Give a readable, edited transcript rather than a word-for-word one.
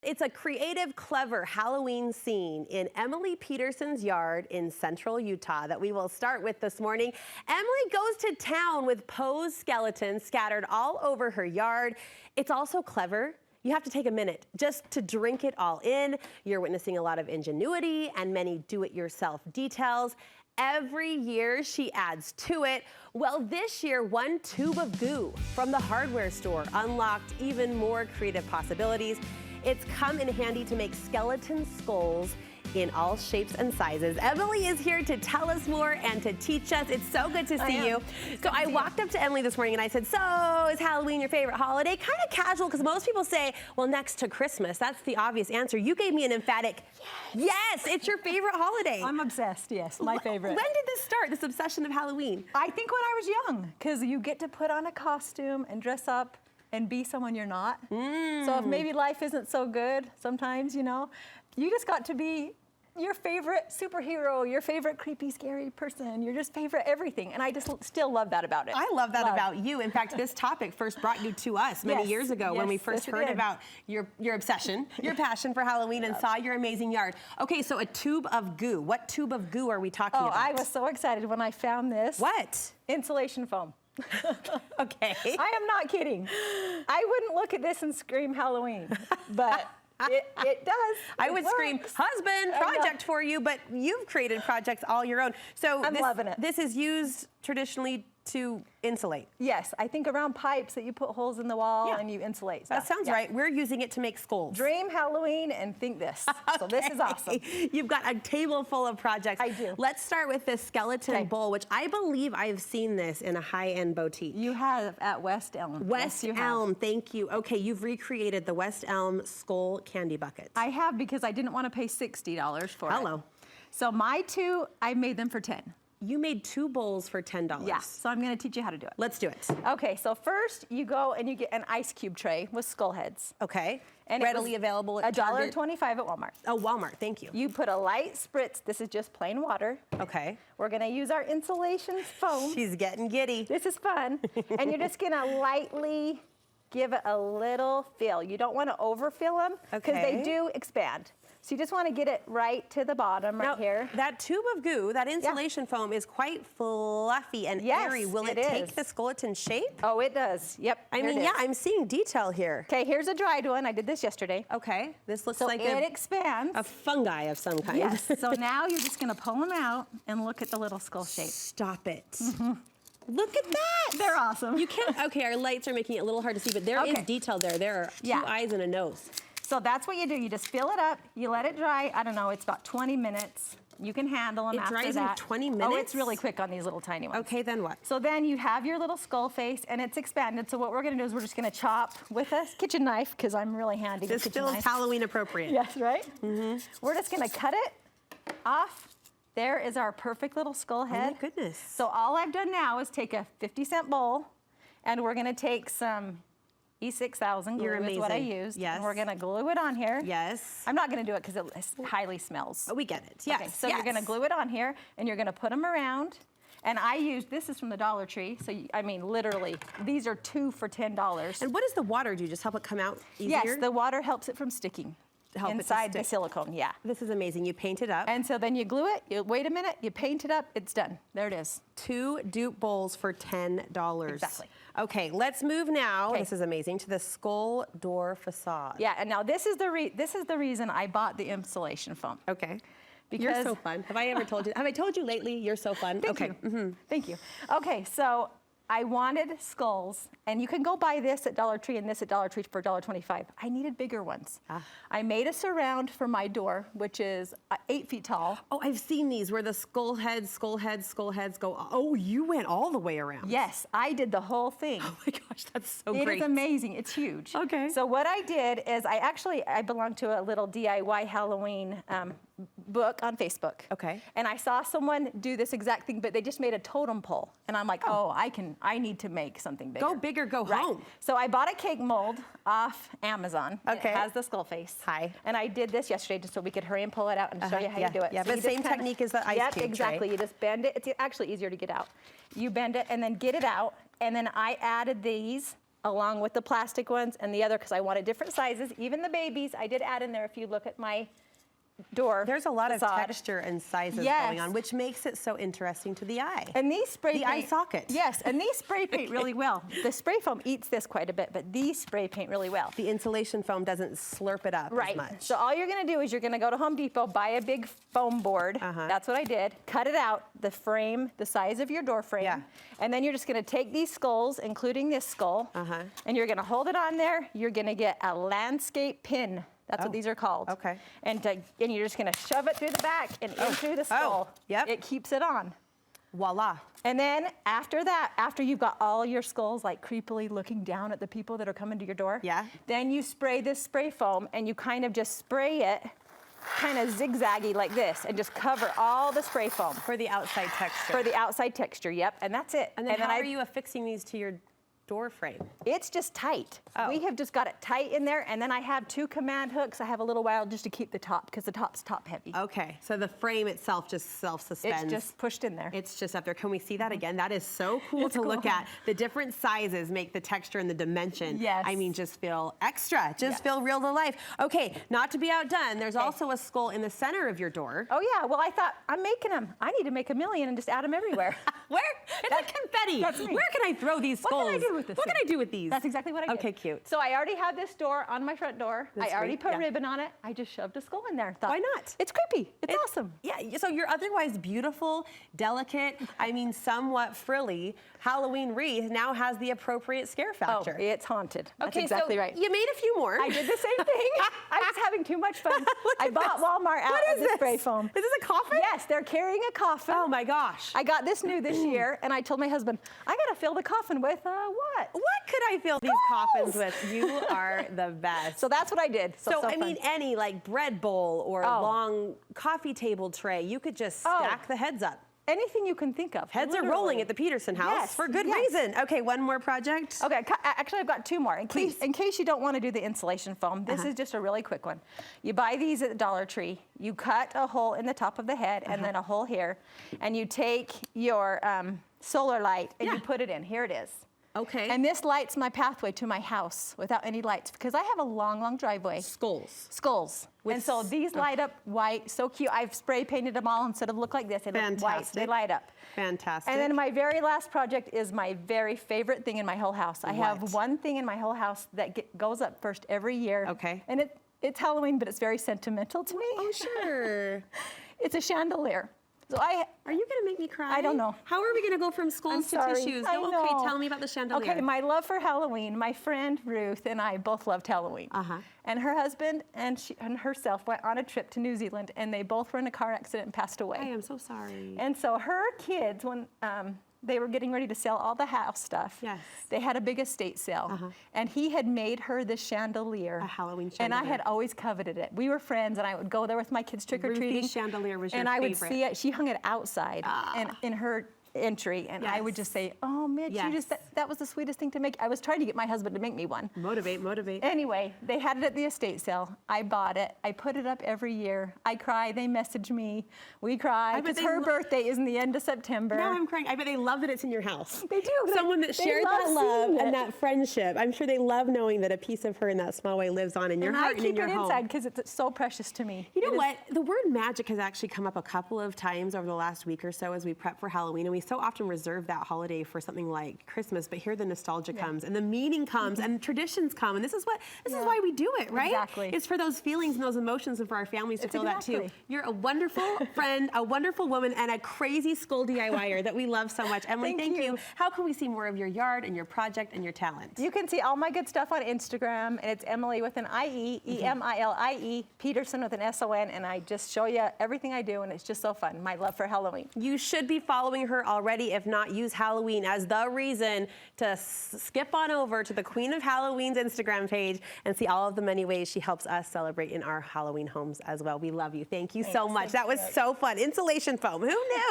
It's a creative, clever Halloween scene in Emilie Peterson's yard in central Utah that we will start with this morning. Emilie goes to town with posed skeletons scattered all over her yard. It's also clever. You have to take a minute just to drink it all in. You're witnessing a lot of ingenuity and many do-it-yourself details. Every year she adds to it. Well, this year, one tube of goo from the hardware store unlocked even more creative possibilities. It's come in handy to make skeleton skulls in all shapes and sizes. Emilie is here to tell us more and to teach us. It's so good to see you. So I walked up to Emilie this morning and I said, so is Halloween your favorite holiday? Kind of casual, because most people say, well, next to Christmas. That's the obvious answer. You gave me an emphatic, yes, it's your favorite holiday. I'm obsessed, yes, my favorite. When did this start, this obsession of Halloween? I think when I was young, because you get to put on a costume and dress up and be someone you're not. So if maybe life isn't so good sometimes, you know, you just got to be your favorite superhero, your favorite creepy, scary person, your just favorite everything. And I just still love that about it. I love that about you. In fact, this topic first brought you to us many years ago when we first heard about your obsession, your passion for Halloween, and saw your amazing yard. Okay, so a tube of goo. What tube of goo are we talking about? I was so excited when I found this. What? Insulation foam. Okay. I am not kidding. I wouldn't look at this and scream Halloween, but it does. I would scream, husband, project for you, but you've created projects all your own. So I'm loving it. This is used traditionally to insulate. Yes, I think around pipes that you put holes in the wall and you insulate. That sounds right. We're using it to make skulls. Dream Halloween and think this. So this is awesome. You've got a table full of projects. I do. Let's start with this skeleton bowl, which I believe I've seen this in a high-end boutique. You have at West Elm. West Elm, thank you. Okay, you've recreated the West Elm skull candy buckets. I have, because I didn't want to pay $60 for it. Hello. So my two, I made them for $10. You made two bowls for $10. Yeah, so I'm gonna teach you how to do it. Let's do it. Okay, so first you go and you get an ice cube tray with skull heads. Okay, and readily available at Target. $1.25 at Walmart. Oh, Walmart, thank you. You put a light spritz, this is just plain water. Okay. We're gonna use our insulation foam. She's getting giddy. This is fun. And you're just gonna lightly give it a little fill. You don't wanna overfill them, because they do expand. So you just want to get it right to the bottom right here. That tube of goo, that insulation foam is quite fluffy and airy. Will it take the skeleton shape? Oh, it does. Yep. I mean, yeah, I'm seeing detail here. Okay, here's a dried one. I did this yesterday. Okay, this looks so like it expands. A fungi of some kind. Yes. So now you're just going to pull them out and look at the little skull shape. Stop it. Look at that. They're awesome. You can't. Okay, our lights are making it a little hard to see, but there is detail there. There are two eyes and a nose. So that's what you do. You just fill it up. You let it dry. I don't know. It's about 20 minutes. You can handle them after that. It dries in 20 minutes? Oh, it's really quick on these little tiny ones. Okay, then what? So then you have your little skull face, and it's expanded. So what we're going to do is we're just going to chop with a kitchen knife, because I'm really handy with kitchen knives. This feels Halloween appropriate. Yes, right? We're just going to cut it off. There is our perfect little skull head. Oh, my goodness. So all I've done now is take a 50-cent bowl, and we're going to take some E6000 glue is what I used. Yes. And we're gonna glue it on here. Yes. I'm not gonna do it because it highly smells. Oh, we get it. Yes. Okay, so you're gonna glue it on here, and you're gonna put them around. And I used, this is from the Dollar Tree, so I mean, literally, these are 2 for $10. And what does the water do? Just help it come out easier? Yes, the water helps it from sticking. Inside the silicone, This is amazing. You paint it up. And so then you glue it, you wait a minute, you paint it up, it's done. There it is. 2 dupe bowls for $10. Exactly. Okay, let's move now, this is amazing, to the skull door facade. Yeah, and now this is the reason I bought the insulation foam. Okay. Because you're so fun. Have I ever told you? Have I told you lately you're so fun? Thank you. Thank you. Okay, so I wanted skulls, and you can go buy this at Dollar Tree and this at Dollar Tree for $1.25. I needed bigger ones. I made a surround for my door, which is 8 feet tall. Oh, I've seen these where the skull heads go. Oh, you went all the way around. Yes, I did the whole thing. Oh my gosh, that's so great. It is amazing. It's huge. Okay. So what I did is I belong to a little DIY Halloween book on Facebook. Okay. And I saw someone do this exact thing, but they just made a totem pole. And I'm like, I need to make something bigger. Go big or go home. So I bought a cake mold off Amazon. Okay. It has the skull face. Hi. And I did this yesterday just so we could hurry and pull it out and show you how you do it. Yeah, so but same technique as the ice cube exactly. tray. You just bend it. It's actually easier to get out. You bend it and then get it out. And then I added these along with the plastic ones and the other, because I wanted different sizes, even the babies. I did add in there, if you look at my door. There's a lot facade. of texture and sizes Yes. going on, which makes it so interesting to the eye. And these spray The eye socket. Yes, and these spray paint really well. The spray foam eats this quite a bit, but these spray paint really well. The insulation foam doesn't slurp it up as Right. much. So all you're going to do is you're going to go to Home Depot, buy a big foam board. That's what I did. Cut it out, the frame, the size of your door frame. Yeah. And then you're just going to take these skulls, including this skull, and you're going to hold it on there. You're going to get a landscape pin. That's what these are called. Okay. And you're just going to shove it through the back and in through the skull. Yep. It keeps it on. Voila. And then after that, after you've got all your skulls like creepily looking down at the people that are coming to your door, then you spray this spray foam and you kind of just spray it kind of zigzaggy like this and just cover all the spray foam. For the outside texture. For the outside texture, yep, and that's it. And then how are you affixing these to your door frame? It's just tight. We have just got it tight in there, and then I have 2 command hooks. I have a little while just to keep the top, because the top's top heavy. Okay, so the frame itself just self-suspends. It's just pushed in there. It's just up there. Can we see that again? That is so cool to look at. The different sizes make the texture and the dimension. Yes. I mean, just feel extra. Just feel real to life. Okay, not to be outdone, there's also a skull in the center of your door. Oh yeah, well I thought, I'm making them. I need to make a million and just add them everywhere. Where? It's like confetti. That's me. Where can I throw these skulls? What can I do with this? What can I do with these? That's exactly what I did. Okay, cute. So I already had this door on my front door. That's I already great, put ribbon on it. I just shoved a skull in there. Thought, why not? It's creepy. It's awesome. Yeah, so your otherwise beautiful, delicate, I mean somewhat frilly Halloween wreath now has the appropriate scare factor. Oh, it's haunted. That's Okay, exactly so right. You made a few more. I did the same thing. I was having too much fun. I bought Walmart out of the spray foam. Is this a coffin? Yes, they're carrying a coffin. Oh my gosh. I got this new this year, and I told my husband, I gotta fill the coffin with what? What could I fill these coffins with? You are the best. So that's what I did. So I mean, any like bread bowl or long coffee table tray, you could just stack the heads up. Anything you can think of. Heads are rolling at the Peterson house for good reason. Okay, one more project. Okay, actually I've got 2 more. In case you don't want to do the insulation foam, this is just a really quick one. You buy these at the Dollar Tree. You cut a hole in the top of the head and then a hole here, and you take your solar light and you put it in. Here it is. Okay. And this lights my pathway to my house without any lights, because I have a long, long driveway. Skulls. And so these light up white, so cute. I've spray painted them all instead of look like this. They look white, they light up. Fantastic. And then my very last project is my very favorite thing in my whole house. I have one thing in my whole house that goes up first every year. Okay. And it's Halloween, but it's very sentimental to me. Oh, sure. It's a chandelier. So are you gonna make me cry? I don't know. How are we gonna go from skulls to tissues? I know. Okay, tell me about the chandelier. Okay, my love for Halloween. My friend Ruth and I both loved Halloween. And her husband and herself went on a trip to New Zealand, and they both were in a car accident and passed away. I am so sorry. And so her kids, when they were getting ready to sell all the house stuff, they had a big estate sale, and he had made her this chandelier. A Halloween chandelier. And I had always coveted it. We were friends, and I would go there with my kids trick-or-treating. Ruthie's chandelier was your and I favorite. would see it. She hung it outside and in her entry, and I would just say, oh, Mitch, you just, that was the sweetest thing to make. I was trying to get my husband to make me one. Motivate. Anyway, they had it at the estate sale. I bought it. I put it up every year. I cry. They message me. We cry, because her birthday is in the end of September. Now I'm crying. I bet they love that it's in your house. They do. Someone that shared that love and that friendship. I'm sure they love knowing that a piece of her in that small way lives on in your heart and in your home. I keep it inside because it's so precious to me. You know what? The word magic has actually come up a couple of times over the last week or so as we prep for Halloween, and we so often reserve that holiday for something like Christmas, but here the nostalgia comes and the meaning comes and traditions come, and this is why we do it, right? Exactly. It's for those feelings and those emotions and for our families to feel that too. You're a wonderful friend, a wonderful woman, and a crazy skull DIYer that we love so much. Emily, thank you. How can we see more of your yard and your project and your talent? You can see all my good stuff on Instagram, and it's Emily with an I-E, E-M-I-L-I-E, Peterson with an S-O-N, and I just show you everything I do, and it's just so fun. My love for Halloween. You should be following her already. If not, use Halloween as the reason to skip on over to the Queen of Halloween's Instagram page and see all of the many ways she helps us celebrate in our Halloween homes as well. We love you. Thank you so much. That was so fun. Insulation foam. Who knew?